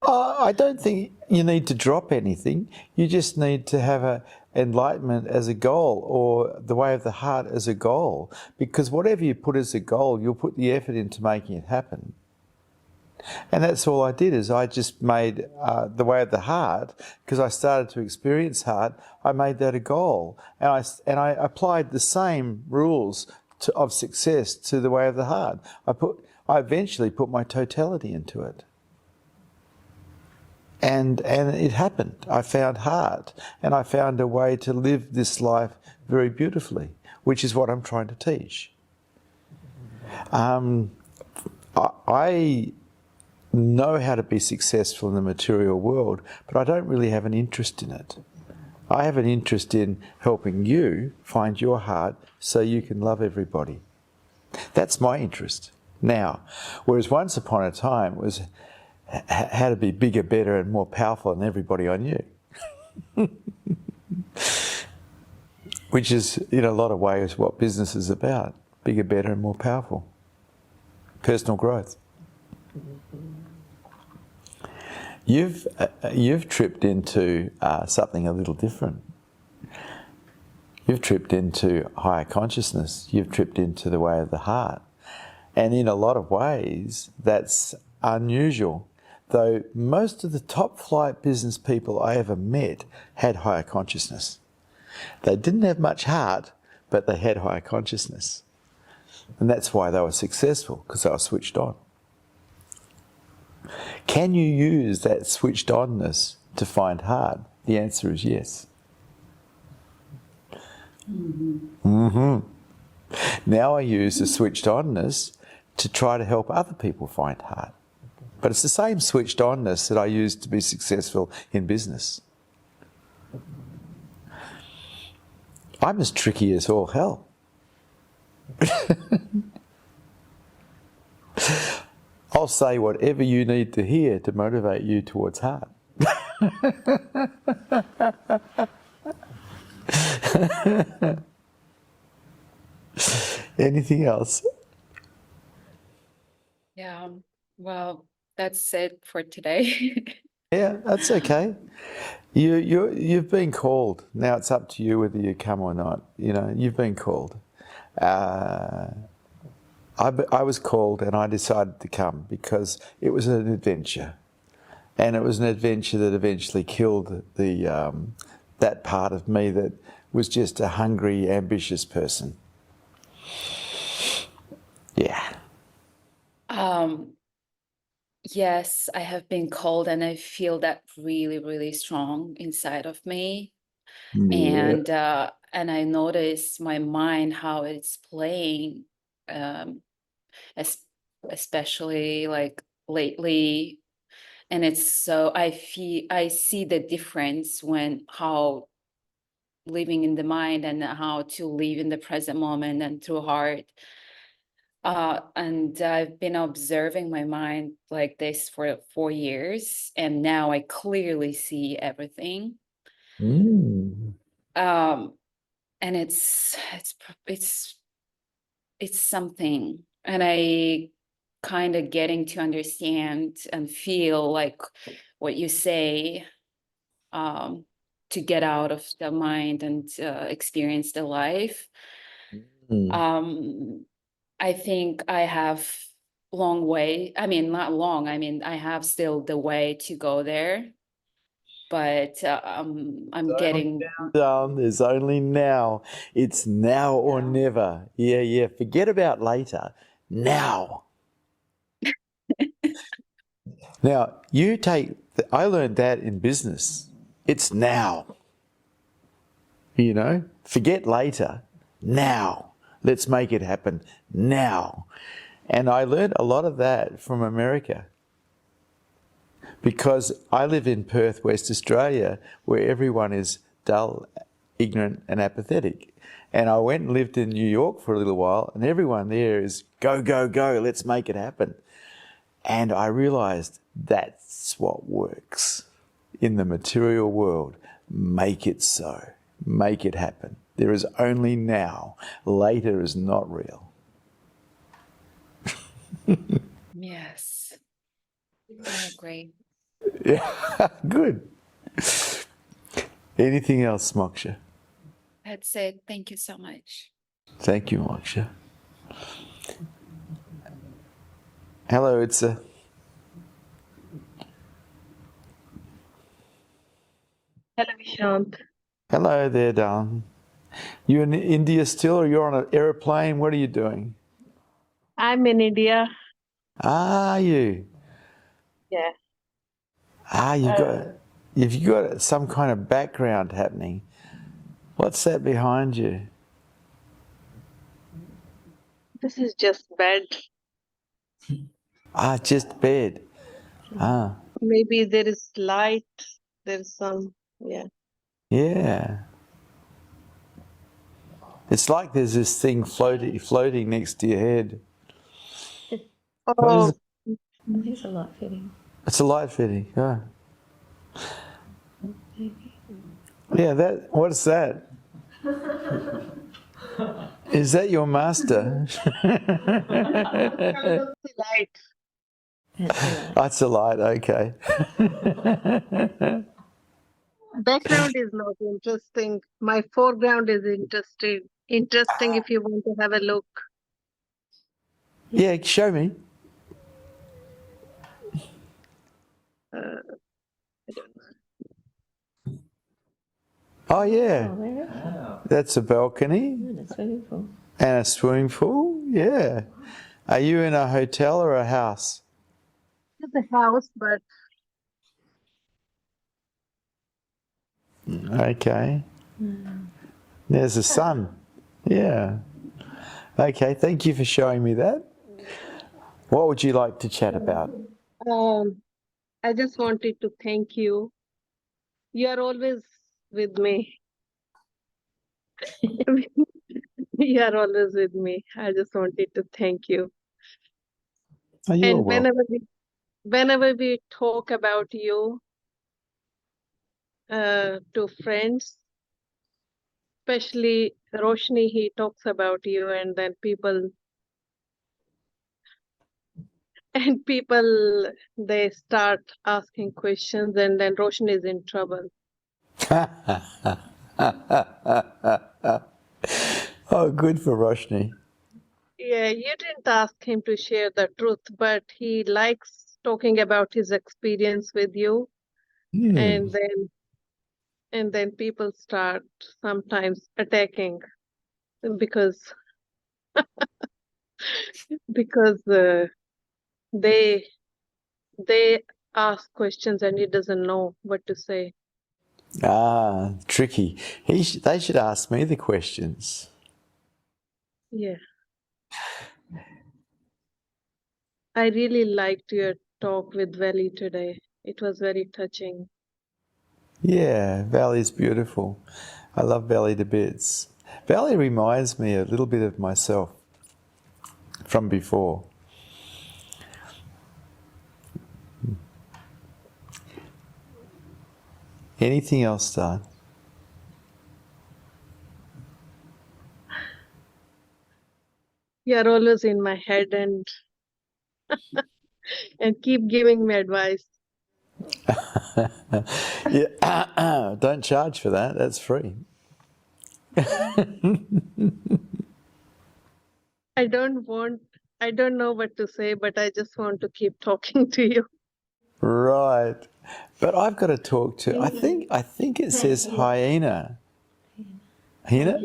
I don't think you need to drop anything. You just need to have enlightenment as a goal, or the way of the heart as a goal. Because whatever you put as a goal, you'll put the effort into making it happen. And that's all I did, is I just made the way of the heart, because I started to experience heart, I made that a goal. And I applied the same rules of success to the way of the heart. I eventually put my totality into it. And it happened. I found heart, and I found a way to live this life very beautifully, which is what I'm trying to teach. I know how to be successful in the material world, but I don't really have an interest in it. I have an interest in helping you find your heart so you can love everybody. That's my interest now. Whereas once upon a time it was how to be bigger, better and more powerful than everybody I knew. Which is, in a lot of ways, what business is about. Bigger, better and more powerful. Personal growth. You've tripped into something a little different. You've tripped into higher consciousness. You've tripped into the way of the heart. And in a lot of ways, that's unusual. Though most of the top flight business people I ever met had higher consciousness. They didn't have much heart, but they had higher consciousness. And that's why they were successful, because they were switched on. Can you use that switched onness to find heart? The answer is yes. Now I use the switched onness to try to help other people find heart. But it's the same switched onness that I use to be successful in business. I'm as tricky as all hell. I'll say whatever you need to hear to motivate you towards heart. Anything else?
Yeah, well, that's it for today.
Yeah, that's okay. You've been called. Now it's up to you whether you come or not. You know, you've been called. I was called and I decided to come because it was an adventure. And it was an adventure that eventually killed that part of me that was just a hungry, ambitious person. Yeah.
Yes, I have been called and I feel that really, really strong inside of me. And I notice my mind, how it's playing, especially like lately. And it's so, I see the difference when how living in the mind and how to live in the present moment and through heart. And I've been observing my mind like this for 4 years, and now I clearly see everything. And it's something, and I kind of getting to understand and feel like what you say, to get out of the mind and experience the life. I think I have long way. I mean, not long. I mean, I have still the way to go there, but I'm getting
down. There's only now. It's now or never. Yeah. Forget about later. Now. Now, I learned that in business. It's now. You know, forget later. Now. Let's make it happen now. And I learned a lot of that from America, because I live in Perth, West Australia, where everyone is dull, ignorant and apathetic. And I went and lived in New York for a little while, and everyone there is go, go, go, let's make it happen. And I realized that's what works in the material world. Make it so. Make it happen. There is only now. Later is not real.
Yes. I agree.
Yeah, good. Anything else, Moksha?
That's it. Thank you so much.
Thank you, Moksha. Hello, it's a...
Hello, Vishrant.
Hello there, darling. You in India still, or you're on an aeroplane? What are you doing?
I'm in India.
Are you?
Yeah.
You've got some kind of background happening. What's that behind you?
This is just bed.
Just bed.
Maybe there is light. There's some, yeah.
Yeah. It's like there's this thing floating next to your head. What is it?
It's a light fitting.
It's a light fitting, yeah. Yeah, what is that? Is that your master?
Light.
That's a light, okay.
Background is not interesting. My foreground is interesting if you want to have a look.
Yeah, show me.
I don't know.
Oh, yeah.
Oh, very
That's a balcony
that's very cool.
and a swimming pool. Yeah. Are you in a hotel or a house?
It's a house, but
Okay. There's the sun. Yeah. Okay, thank you for showing me that. What would you like to chat about?
I just wanted to thank you. You are always with me. You are always with me. I just wanted to thank you.
Oh, you're
And
welcome.
whenever we talk about you to friends, especially Roshni, he talks about you, and then people they start asking questions, and then Roshni is in trouble.
Oh, good for Roshni.
Yeah, you didn't ask him to share the truth, but he likes talking about his experience with you, and then people start sometimes attacking because they ask questions and he doesn't know what to say.
Ah, tricky. They should ask me the questions.
Yeah. I really liked your talk with Valley today. It was very touching.
Yeah, Valley's beautiful. I love Valley to bits. Valley reminds me a little bit of myself from before. Anything else, Star?
You're always in my head and keep giving me advice.
Yeah, don't charge for that. That's free.
I don't know what to say, but I just want to keep talking to you.
Right. But I've got to talk to, I think it says hyena. Hyena?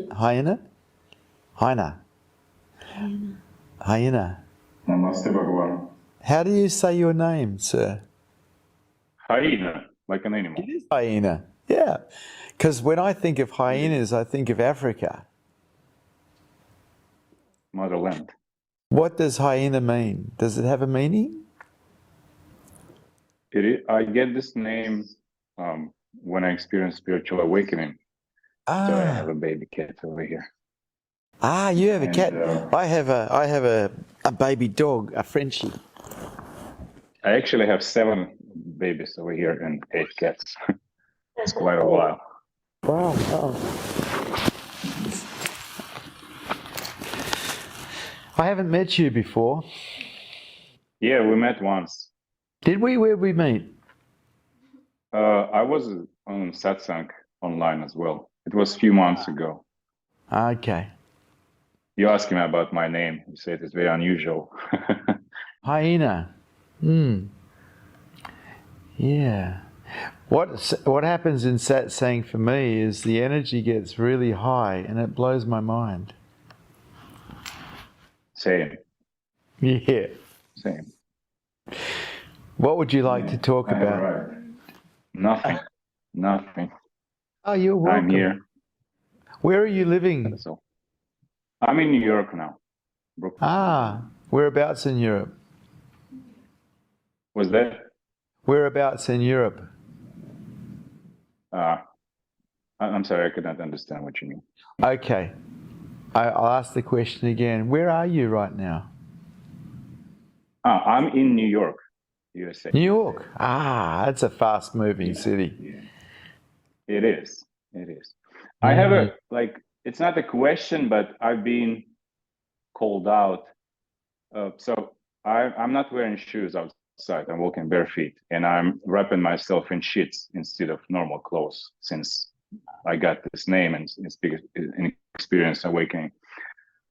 Namaste, Bhagavan.
How do you say your name, sir?
Hyena, like an animal.
It is hyena. Yeah. Because when I think of hyenas, I think of Africa.
Motherland.
What does hyena mean? Does it have a meaning?
I get this name when I experience spiritual awakening. So I have a baby cat over here.
Ah, you have a cat. I have a baby dog, a Frenchie.
I actually have 7 babies over here and 8 cats. It's quite a while.
Wow. I haven't met you before.
Yeah, we met once.
Did we? Where did we meet?
I was on Satsang online as well. It was a few months ago.
Okay.
You asked me about my name. You said it's very unusual.
Hyena. Yeah. What happens in Satsang for me is the energy gets really high and it blows my mind.
Same.
Yeah.
Same.
What would you like to talk about?
Right. Nothing.
Oh, you're welcome.
I'm here.
Where are you living?
That's all. I'm in New York now. Brooklyn.
Ah, whereabouts in Europe?
Was that?
Whereabouts in Europe?
I'm sorry, I could not understand what you mean.
Okay. I'll ask the question again. Where are you right now?
I'm in New York, USA.
New York. Ah, that's a fast-moving city.
It is. I have it's not a question, but I've been called out. So I'm not wearing shoes outside outside. I'm walking bare feet, and I'm wrapping myself in sheets instead of normal clothes, since I got this name and in experience awakening.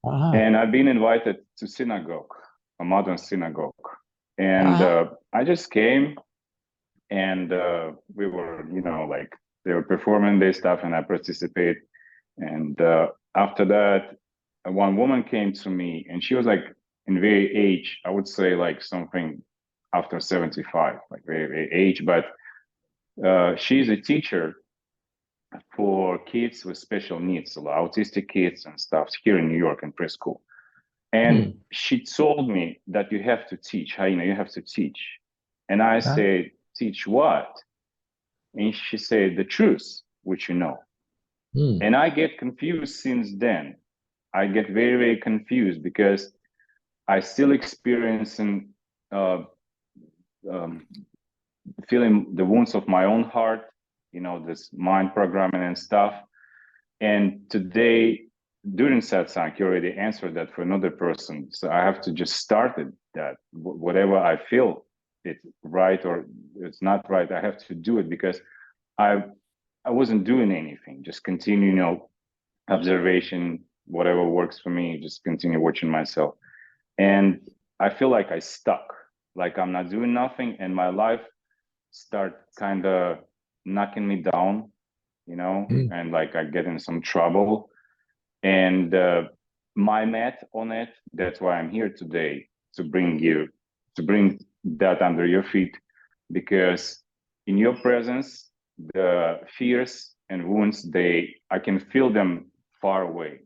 And I've been invited to synagogue, a modern synagogue, and I just came, and we were, like they were performing their stuff, and I participate. And after that, one woman came to me, and she was like in very age, I would say like something after 75, like very age, but she's a teacher for kids with special needs, so autistic kids and stuff here in New York in preschool. And she told me that you have to teach, Haina, you have to teach. And I said, teach what? And she said, the truth, which you know. And I get confused since then. I get very, very confused because I still experiencing feeling the wounds of my own heart, this mind programming and stuff. And today, during Satsang, you already answered that for another person. So I have to just start it, that whatever I feel it's right or it's not right, I have to do it because I wasn't doing anything, just continue, observation, whatever works for me, just continue watching myself. And I feel like I stuck, like I'm not doing nothing, and my life start kind of knocking me down, and like I get in some trouble. And my mat on it, that's why I'm here today, to bring that under your feet, because in your presence, the fears and wounds, I can feel them far away.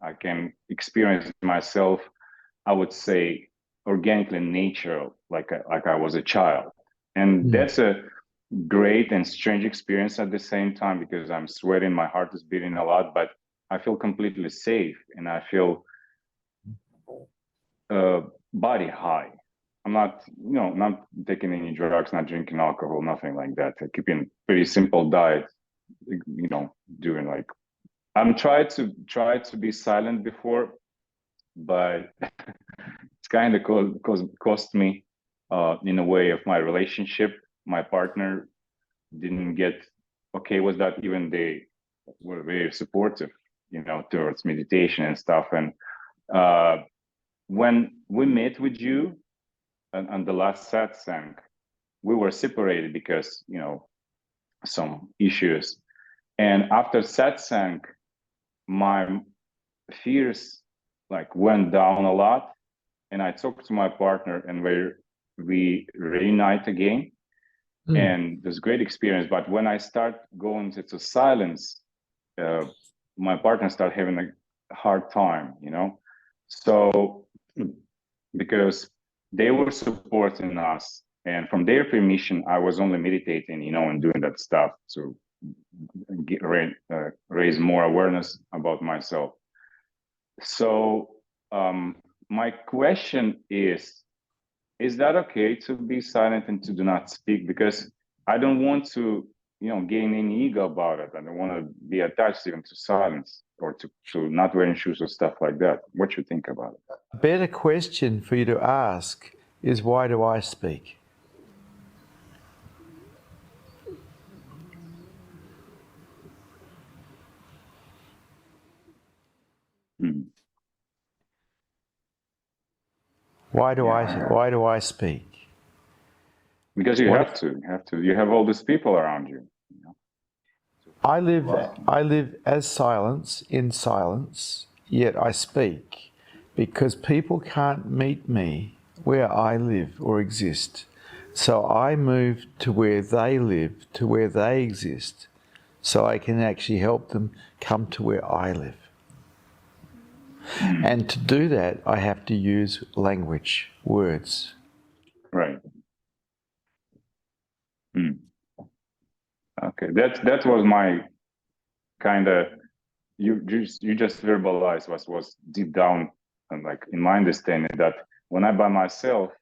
I can experience myself, I would say, organically natural, like I was a child. And that's a great and strange experience at the same time, because I'm sweating, my heart is beating a lot, but I feel completely safe, and I feel body high. I'm not, not taking any drugs, not drinking alcohol, nothing like that. I keeping pretty simple diet, doing like, I'm trying to be silent before, but it's kind of cost me in a way of my relationship. My partner didn't get okay with that. Even they were very supportive, towards meditation and stuff. And when we met with you on the last satsang, we were separated because, some issues. And after satsang, my fears like went down a lot, and I talked to my partner, and we reunite again. And there's great experience. But when I start going into silence, my partner started having a hard time, So because they were supporting us, and from their permission, I was only meditating, and doing that stuff to raise more awareness about myself. So my question is that okay to be silent and to do not speak? Because I don't want to, gain any ego about it. I don't want to be attached even to silence or to not wearing shoes or stuff like that. What you think about it?
A better question for you to ask is, why do I speak? Why do I speak?
Because you have to. You have all these people around you.
I live as silence, in silence, yet I speak, because people can't meet me where I live or exist. So I move to where they live, to where they exist, so I can actually help them come to where I live. And to do that, I have to use language, words.
Right. Okay, that was my kind of, you just verbalized what was deep down, and like in my understanding, that when I'm by myself,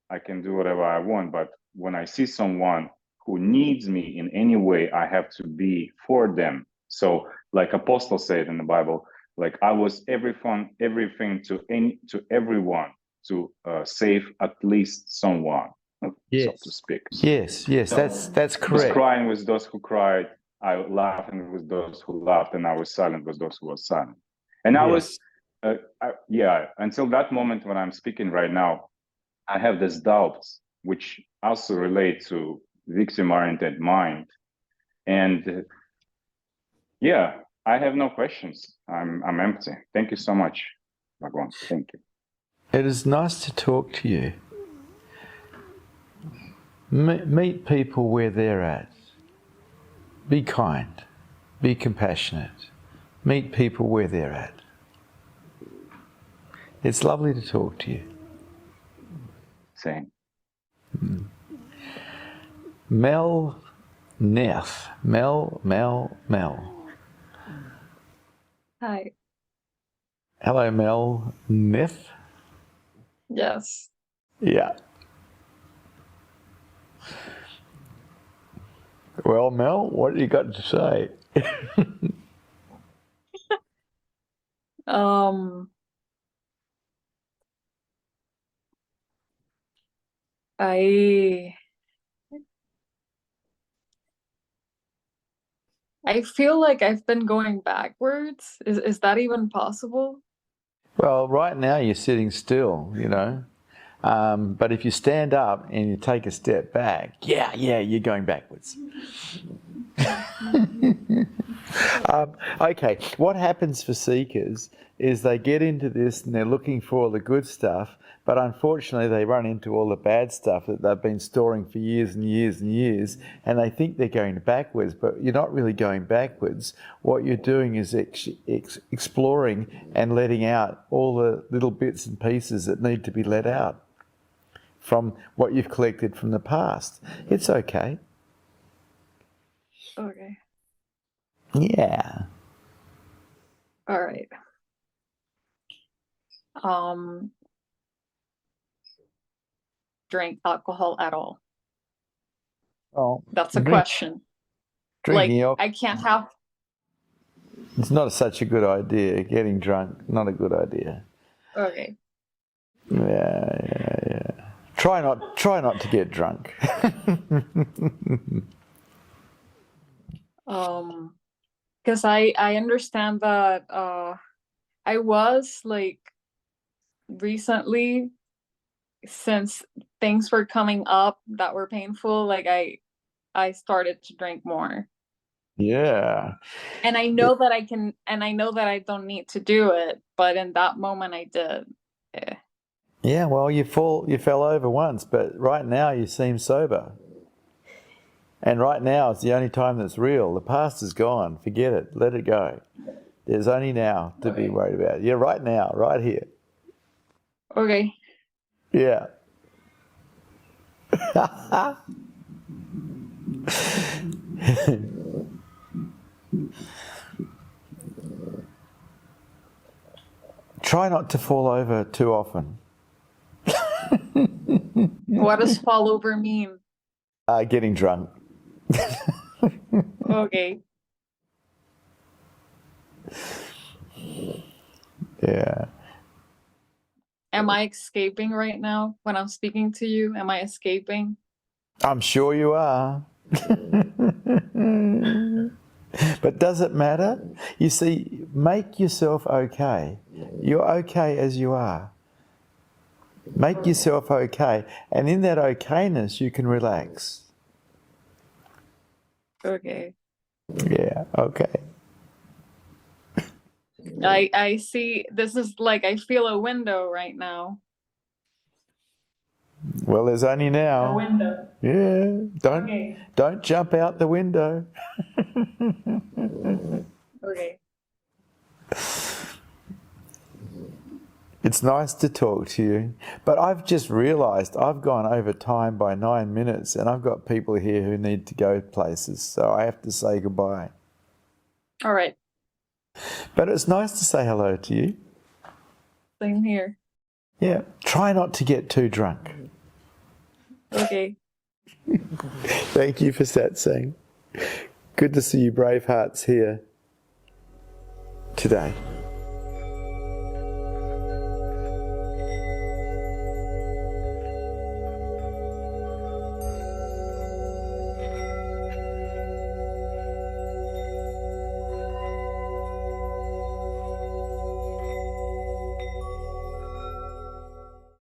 I can do whatever I want, but when I see someone who needs me in any way, I have to be for them. So like Apostle said in the Bible, like I was everything to everyone to save at least someone. so to speak.
Yes, yes, that's
I was
correct.
crying with those who cried. I was laughing with those who laughed, and I was silent with those who were silent. And I was, until that moment when I'm speaking right now, I have these doubts, which also relate to victim-oriented mind. And I have no questions. I'm empty. Thank you so much, Bhagwan. Thank you.
It is nice to talk to you. Meet people where they're at. Be kind. Be compassionate. Meet people where they're at. It's lovely to talk to you.
Same.
Mel Neff. Mel.
Hi.
Hello, Mel Neff.
Yes.
Yeah. Well, Mel, what do you got to say?
I feel like I've been going backwards. Is that even possible?
Well, right now you're sitting still, you know. But if you stand up and you take a step back, you're going backwards. Okay, what happens for seekers is they get into this and they're looking for all the good stuff, but unfortunately they run into all the bad stuff that they've been storing for years and years and years, and they think they're going backwards, but you're not really going backwards. What you're doing is exploring and letting out all the little bits and pieces that need to be let out from what you've collected from the past. It's okay.
Okay.
Yeah.
All right. Drink alcohol at all?
Oh,
that's a question.
Drinking
like I can't have.
It's not such a good idea. Getting drunk, not a good idea.
Okay.
Yeah. Try not to get drunk.
Because I understand that I was like recently, since things were coming up that were painful, like I started to drink more.
Yeah.
And I know that I can, and I know that I don't need to do it, but in that moment I did.
Yeah, well, you fell over once, but right now you seem sober. And right now it's the only time that's real. The past is gone. Forget it. Let it go. There's only now to be worried about. Yeah, right now, right here.
Okay.
Yeah. Try not to fall over too often.
What does fall over mean?
Getting drunk.
Okay.
Yeah.
Am I escaping right now when I'm speaking to you? Am I escaping?
I'm sure you are. But does it matter? You see, make yourself okay. You're okay as you are. Make yourself okay. And in that okayness, you can relax.
Okay.
Yeah, okay.
I see, this is like, I feel a window right now.
Well, there's only now.
A window.
Yeah, don't jump out the window.
Okay.
It's nice to talk to you, but I've just realised I've gone over time by 9 minutes and I've got people here who need to go places, so I have to say goodbye.
All right.
But it's nice to say hello to you.
Same here.
Yeah, try not to get too drunk.
Okay.
Thank you for Satsang. Good to see you brave hearts here today.